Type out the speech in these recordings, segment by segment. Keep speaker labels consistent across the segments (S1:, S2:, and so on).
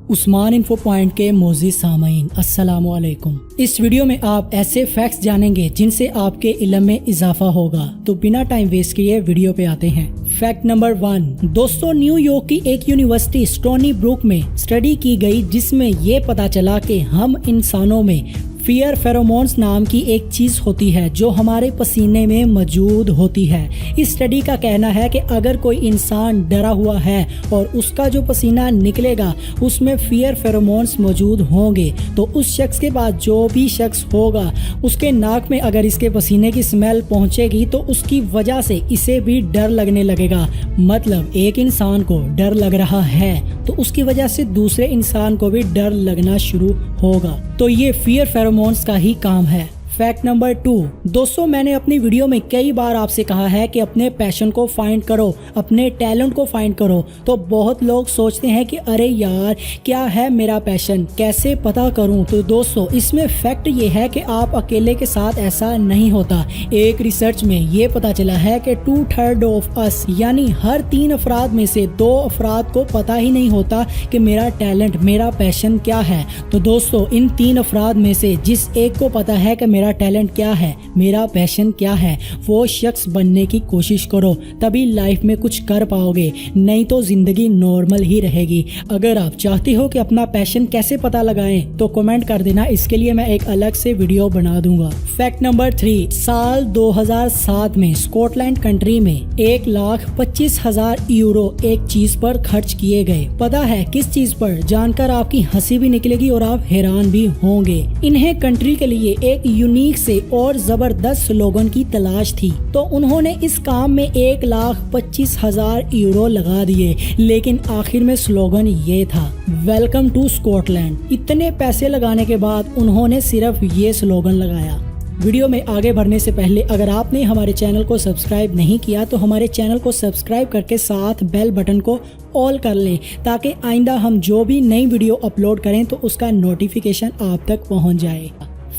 S1: Usman info point के मोज़ी सामाईन अस्सलामु अलैकुम। इस वीडियो में आप ऐसे फैक्ट्स जानेंगे जिनसे आपके इल्म में इजाफा होगा। तो बिना टाइम वेस्ट किए वीडियो पे आते हैं। फैक्ट नंबर 1 दोस्तों, न्यूयॉर्क की एक यूनिवर्सिटी स्टोनी ब्रुक में स्टडी की गई जिसमें ये पता चला कि हम इंसानों में फियर फेरोमोन्स नाम की एक चीज़ होती है जो हमारे पसीने में मौजूद होती है। इस स्टडी का कहना है कि अगर कोई इंसान डरा हुआ है और उसका जो पसीना निकलेगा उसमें फियर फेरोमोन्स मौजूद होंगे तो उस शख्स के बाद जो भी शख्स होगा उसके नाक में अगर इसके पसीने की स्मेल पहुंचेगी तो उसकी वजह से इसे भी डर लगने लगेगा। मतलब एक इंसान को डर लग रहा है तो उसकी वजह से दूसरे इंसान को भी डर लगना शुरू होगा। तो ये फियर फेरोमोन्स का ही काम है। फैक्ट नंबर 2 दोस्तों, मैंने अपनी वीडियो में कई बार आपसे कहा है कि अपने पैशन को फाइंड करो, अपने टैलेंट को फाइंड करो। तो बहुत लोग सोचते हैं कि अरे यार क्या है मेरा पैशन, कैसे पता करूं। तो दोस्तों इसमें फैक्ट ये है कि आप अकेले के साथ ऐसा नहीं होता। एक रिसर्च में ये पता चला है कि 2/3 ऑफ अस यानी हर 3 अफराद में से 2 अफराद को पता ही नहीं होता कि मेरा टैलेंट, मेरा पैशन क्या है। तो दोस्तों इन 3 अफराद में से जिस एक को पता है कि मेरा टैलेंट क्या है, मेरा पैशन क्या है, वो शख्स बनने की कोशिश करो, तभी लाइफ में कुछ कर पाओगे, नहीं तो जिंदगी नॉर्मल ही रहेगी। अगर आप चाहते हो कि अपना पैशन कैसे पता लगाएं तो कमेंट कर देना, इसके लिए मैं एक अलग से वीडियो बना दूंगा। फैक्ट नंबर 3 साल 2007 में स्कॉटलैंड कंट्री में 1,25,000 यूरो एक चीज पर खर्च किए गए। पता है किस चीज पर? जानकर आपकी हंसी भी निकलेगी और आप हैरान भी होंगे। इन्हें कंट्री के लिए एक यूनिक से और जबरदस्त स्लोगन की तलाश थी तो उन्होंने इस काम में 1,25,000 यूरो लगा दिए, लेकिन आखिर में स्लोगन ये था, वेलकम टू स्कॉटलैंड। इतने पैसे लगाने के बाद उन्होंने सिर्फ ये स्लोगन लगाया। वीडियो में आगे बढ़ने से पहले अगर आपने हमारे चैनल को सब्सक्राइब नहीं किया तो हमारे चैनल को सब्सक्राइब करके साथ बेल बटन को ऑल कर लें ताकि आइंदा हम जो भी नई वीडियो अपलोड करें तो उसका नोटिफिकेशन आप तक पहुंच जाए।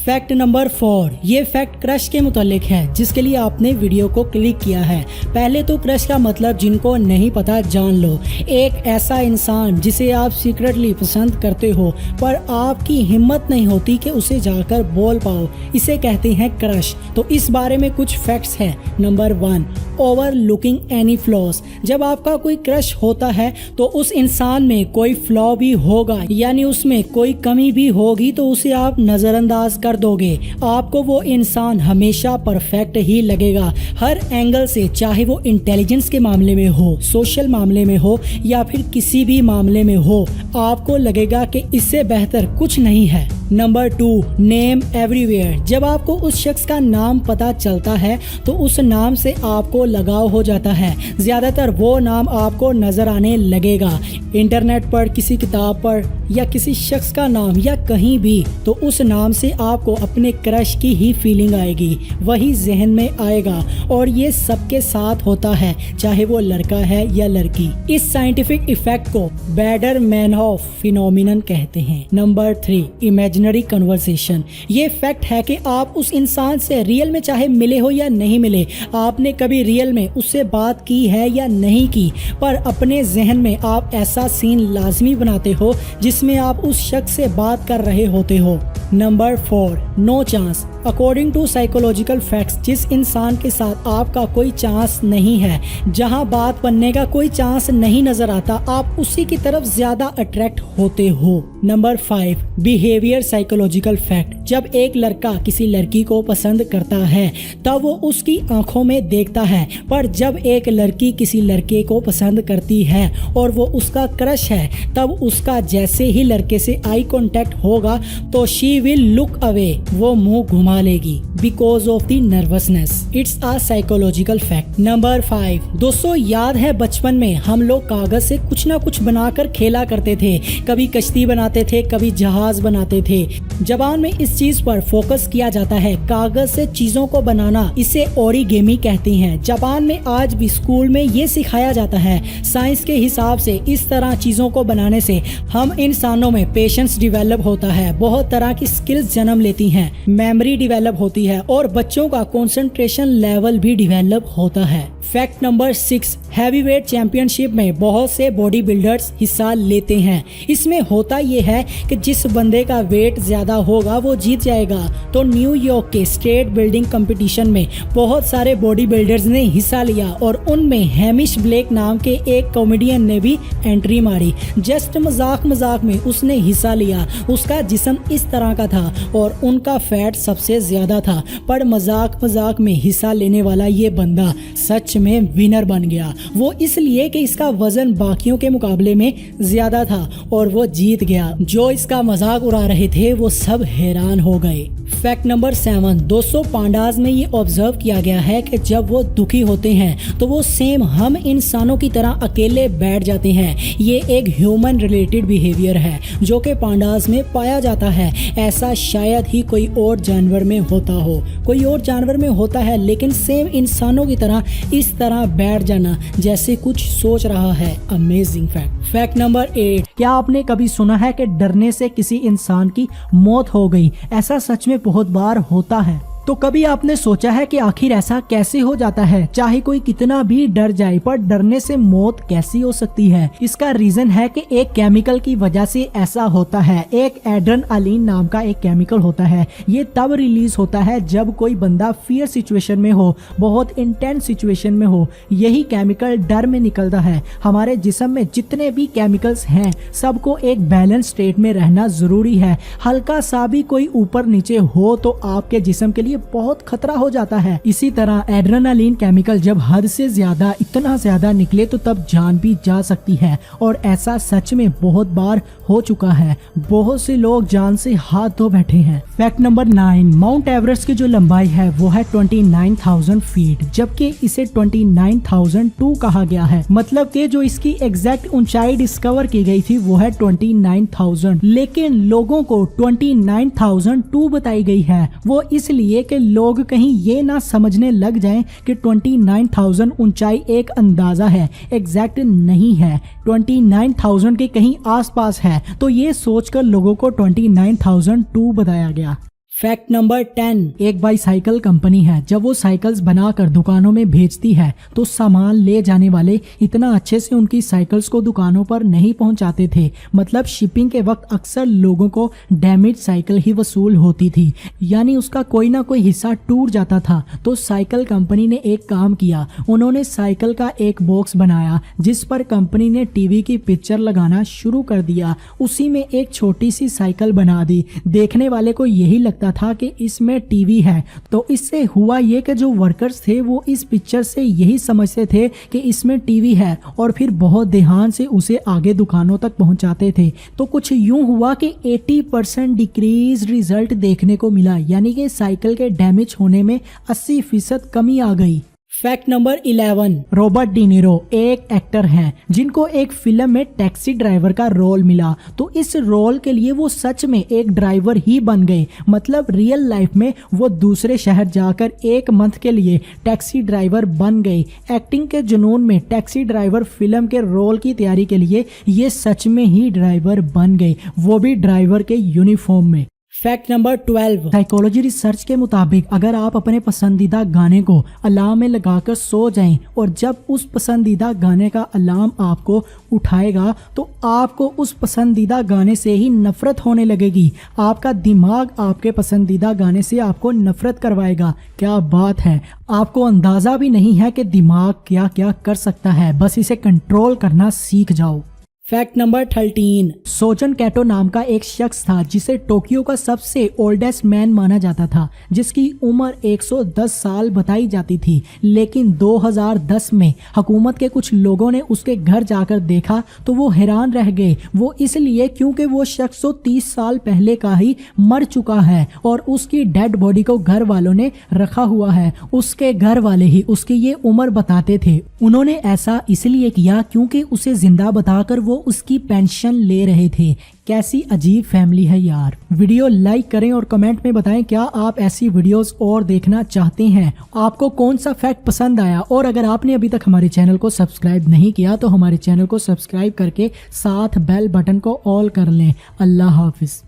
S1: फैक्ट नंबर 4 ये फैक्ट क्रश के मुतालिक है जिसके लिए आपने वीडियो को क्लिक किया है। पहले तो क्रश का मतलब जिनको नहीं पता जान लो। एक ऐसा इंसान जिसे आप सीक्रेटली पसंद करते हो पर आपकी हिम्मत नहीं होती कि उसे जाकर बोल पाओ, इसे कहते हैं क्रश। तो इस बारे में कुछ फैक्ट्स हैं। Number 1 over looking any flaws. जब आपका कोई क्रश होता है तो उस इंसान में कोई फ्लॉ भी होगा यानी उसमें कोई कमी भी होगी तो उसे आप नजरअंदाज कर दोगे। आपको वो इंसान हमेशा परफेक्ट ही लगेगा हर एंगल से, चाहे वो इंटेलिजेंस के मामले में हो, सोशल मामले में हो या फिर किसी भी मामले में हो, आपको लगेगा कि इससे बेहतर कुछ नहीं है। Number 2 name everywhere. जब आपको उस शख्स का नाम पता चलता है तो उस नाम से आपको लगाव हो जाता है। ज्यादातर वो नाम आपको नजर आने लगेगा इंटरनेट पर, किसी किताब पर या किसी शख्स का नाम या कहीं भी, तो उस नाम से आपको अपने क्रश की ही फीलिंग आएगी, वही जहन में आएगा। और ये सबके साथ होता है चाहे वो लड़का है या लड़की। इस साइंटिफिक इफेक्ट को बैडर-मैनहॉफ फिनोमिनन कहते हैं। Number 3 imaginary conversation. ये फैक्ट है कि आप उस इंसान से रियल में चाहे मिले हो या नहीं मिले, आपने कभी रियल में उससे बात की है या नहीं की, पर अपने जहन में आप ऐसा सीन लाजमी बनाते हो जिसमें आप उस शख्स से बात कर रहे होते हो। Number 4 no chance. According to psychological facts, जिस इंसान के साथ आपका कोई चांस नहीं है, जहां बात बनने का कोई चांस नहीं नजर आता, आप उसी की तरफ ज्यादा अट्रैक्ट होते हो। Number 5 behaviour psychological fact. जब एक लड़का किसी लड़की को पसंद करता है तब वो उसकी आंखों में देखता है, पर जब एक लड़की किसी लड़के को पसंद करती है और वो उसका क्रश है तब उसका जैसे ही लड़के से आई कांटेक्ट होगा तो शी विल लुक अवे, वो मुंह घुमा लेगी because of the nervousness. It's a psychological fact. Number 5 दोस्तों, याद है बचपन में हम लोग कागज से कुछ ना कुछ बनाकर खेला करते थे। कभी कश्ती बनाते थे, कभी जहाज बनाते थे। थे। जापान में इस चीज पर फोकस किया जाता है, कागज से चीजों को बनाना, इसे ओरिगेमी कहते हैं। जापान में आज भी स्कूल में ये सिखाया जाता है। साइंस के हिसाब से इस तरह चीजों को बनाने से हम इंसानों में पेशेंस डेवलप होता है, बहुत तरह की स्किल्स जन्म लेती हैं, मेमोरी डेवलप होती है और बच्चों का कंसंट्रेशन लेवल भी डेवलप होता है। फैक्ट नंबर 6, हैवीवेट चैंपियनशिप में बहुत से बॉडी बिल्डर्स हिस्सा लेते हैं। इसमें होता यह है कि जिस बंदे का वेट ज्यादा होगा वो जीत जाएगा। तो न्यूयॉर्क के स्टेट बिल्डिंग कंपटीशन में बहुत सारे बॉडी बिल्डर्स ने हिस्सा लिया और उनमें हैमिश ब्लेक नाम के एक कॉमेडियन ने भी एंट्री मारी। जस्ट मजाक मजाक में उसने हिस्सा लिया। उसका जिस्म इस तरह का था और उनका फैट सबसे ज्यादा था, पर मजाक मजाक में हिस्सा लेने वाला ये बंदा सच में विनर बन गया। वो इसलिए कि इसका वजन बाकियों के मुकाबले में ज्यादा था और वो जीत गया। जो इसका मजाक उड़ा रहे थे वो सब हैरान हो गए। फैक्ट नंबर 7, 200 पांडाज में ये ऑब्जर्व किया गया है कि जब वो दुखी होते हैं तो वो सेम हम इंसानों की तरह अकेले बैठ जाते हैं। ये एक ह्यूमन रिलेटेड बिहेवियर है जो कि पांडाज में पाया जाता है। ऐसा शायद ही कोई और जानवर में होता हो, कोई और जानवर में होता है, लेकिन सेम इंसानों की तरह इस तरह बैठ जाना जैसे कुछ सोच रहा है। Amazing fact. फैक्ट नंबर 8, क्या आपने कभी सुना है कि डरने से किसी इंसान की मौत हो गई? ऐसा सच में बहुत बार होता है। तो कभी आपने सोचा है कि आखिर ऐसा कैसे हो जाता है? चाहे कोई कितना भी डर जाए, पर डरने से मौत कैसी हो सकती है? इसका रीजन है कि एक केमिकल की वजह से ऐसा होता है। एक एड्रेनालिन नाम का एक केमिकल होता है। ये तब रिलीज होता है जब कोई बंदा फियर सिचुएशन में हो, बहुत इंटेंस सिचुएशन में हो। यही केमिकल डर में निकलता है। हमारे जिस्म में जितने भी केमिकल्स हैं सबको एक बैलेंस स्टेट में रहना जरूरी है। हल्का सा भी कोई ऊपर नीचे हो तो आपके जिस्म के लिए बहुत खतरा हो जाता है। इसी तरह एड्रेनालिन केमिकल जब हद से ज्यादा, इतना ज्यादा निकले तो तब जान भी जा सकती है और ऐसा सच में बहुत बार हो चुका है। बहुत से लोग जान से हाथ धो बैठे हैं। फैक्ट नंबर 9, माउंट एवरेस्ट की जो लंबाई है वो है 29,000 फीट, जबकि इसे 29,002 कहा गया है। मतलब कि जो इसकी एग्जैक्ट ऊंचाई डिस्कवर की गई थी वो है 29,000, लेकिन लोगों को 29,002 बताई गई है। वो इसलिए कि लोग कहीं ये ना समझने लग जाएं कि 29,000 ऊंचाई एक अंदाजा है, एग्जैक्ट नहीं है। 29,000 के कहीं आसपास है, तो ये सोचकर लोगों को 29,002 बताया गया। फैक्ट नंबर 10, एक बाईसाइकिल कंपनी है। जब वो साइकिल्स बनाकर दुकानों में भेजती है तो सामान ले जाने वाले इतना अच्छे से उनकी साइकिल्स को दुकानों पर नहीं पहुंचाते थे। मतलब शिपिंग के वक्त अक्सर लोगों को डैमेज साइकिल ही वसूल होती थी, यानी उसका कोई ना कोई हिस्सा टूट जाता था। तो साइकिल कंपनी ने एक काम किया, उन्होंने साइकिल का एक बॉक्स बनाया जिस पर कंपनी ने टीवी की पिक्चर लगाना शुरू कर दिया। उसी में एक छोटी सी साइकिल बना दी। देखने वाले को यही लगता था कि इसमें टीवी है। तो इससे हुआ ये कि जो वर्कर्स थे वो इस पिक्चर से यही समझते थे कि इसमें टीवी है और फिर बहुत ध्यान से उसे आगे दुकानों तक पहुंचाते थे। तो कुछ यूं हुआ कि 80% डिक्रीज रिजल्ट देखने को मिला, यानी कि साइकिल के डैमेज होने में 80% कमी आ गई। फैक्ट नंबर 11, रॉबर्ट डिनीरो एक एक्टर हैं जिनको एक फिल्म में टैक्सी ड्राइवर का रोल मिला। तो इस रोल के लिए वो सच में एक ड्राइवर ही बन गए। मतलब रियल लाइफ में वो दूसरे शहर जाकर 1 मंथ के लिए टैक्सी ड्राइवर बन गए। एक्टिंग के जुनून में टैक्सी ड्राइवर फिल्म के रोल की तैयारी के लिए ये सच में ही ड्राइवर बन गए, वो भी ड्राइवर के यूनिफॉर्म में। फैक्ट नंबर 12, साइकोलॉजी रिसर्च के मुताबिक अगर आप अपने पसंदीदा गाने को अलार्म में लगाकर सो जाएं और जब उस पसंदीदा गाने का अलार्म आपको उठाएगा तो आपको उस पसंदीदा गाने से ही नफरत होने लगेगी। आपका दिमाग आपके पसंदीदा गाने से आपको नफरत करवाएगा। क्या बात है, आपको अंदाजा भी नहीं है कि दिमाग क्या क्या कर सकता है। बस इसे कंट्रोल करना सीख जाओ। फैक्ट नंबर 13, सोजन कैटो नाम का एक शख्स था जिसे टोक्यो का सबसे ओल्डेस्ट मैन माना जाता था, जिसकी उम्र 110 साल बताई जाती थी। लेकिन 2010 में हुकूमत के कुछ लोगों ने उसके घर जाकर देखा तो वो हैरान रह गए। वो इसलिए क्योंकि वो शख्स 30 साल पहले का ही मर चुका है और उसकी डेड बॉडी को घर वालों ने रखा हुआ है। उसके घर वाले ही उसकी ये उम्र बताते थे। उन्होंने ऐसा इसलिए किया क्योंकि उसे जिंदा बताकर वो वो उसकी पेंशन ले रहे थे। कैसी अजीब फैमिली है यार। वीडियो लाइक करें और कमेंट में बताएं क्या आप ऐसी वीडियोस और देखना चाहते हैं। आपको कौन सा फैक्ट पसंद आया, और अगर आपने अभी तक हमारे चैनल को सब्सक्राइब नहीं किया तो हमारे चैनल को सब्सक्राइब करके साथ बेल बटन को ऑल कर लें। अल्लाह हाफिज।